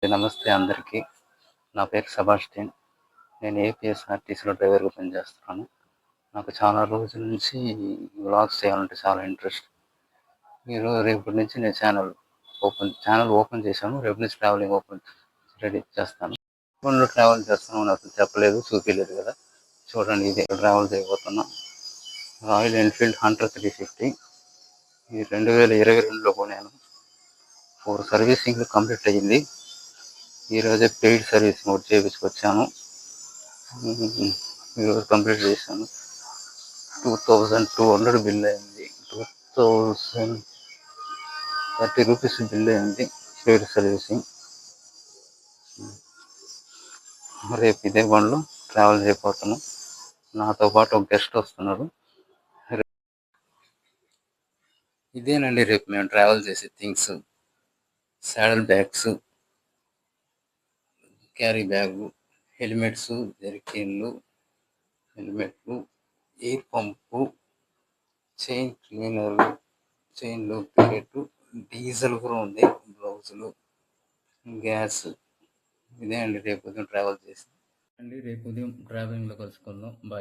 నమస్తే అందరికీ. నా పేరు సెబాస్టియన్. నేను ఏపీఎస్ఆర్టీసీలో డ్రైవర్‌గా పనిచేస్తున్నాను. నాకు చాలా రోజుల నుంచి వ్లాగ్స్ చేయాలంటే చాలా ఇంట్రెస్ట్. రేపటి నుంచి నేను ఛానల్ ఓపెన్ చేశాను. రేపటి నుంచి ట్రావెలింగ్ రెడీ చేస్తాను. ఫోన్‌లో ట్రావెల్ చేస్తున్నామని అసలు చెప్పలేదు, చూపియలేదు కదా! చూడండి, ఇదే ట్రావెల్ చేయబోతున్నా. Royal Enfield Hunter 350. ఇది 2022లో కొనాను. 4 సర్వీసింగ్‌లు కంప్లీట్ అయ్యింది. ఈరోజే పెయిడ్ సర్వీసింగ్ ఒకటి చేయించుకొచ్చాను. ఈరోజు కంప్లీట్ చేశాను. 2200 బిల్ అయింది. 2030 రూపీస్ బిల్ అయింది పెయిడ్ సర్వీసింగ్. రేపు ఇదే బండ్లో ట్రావెల్ చేయబోతున్నాం. నాతో పాటు ఒక గెస్ట్ వస్తున్నారు. ఇదేనండి రేపు మేము ట్రావెల్ చేసే things: saddle bags, carry bag, helmets, జెర్కిన్లు, హెల్మెట్లు, ఎయిర్ పంపు, చైన్ క్లీనర్లు, చైన్లు, ప్లేటు, డీజిల్ కూడా ఉంది, గ్లౌజులు, గ్యాస్. ఇదే అండి రేపు ఉదయం ట్రావెల్ చేసి రేపు ఉదయం ట్రావెలింగ్లో కలుసుకుందాం. బాయ్.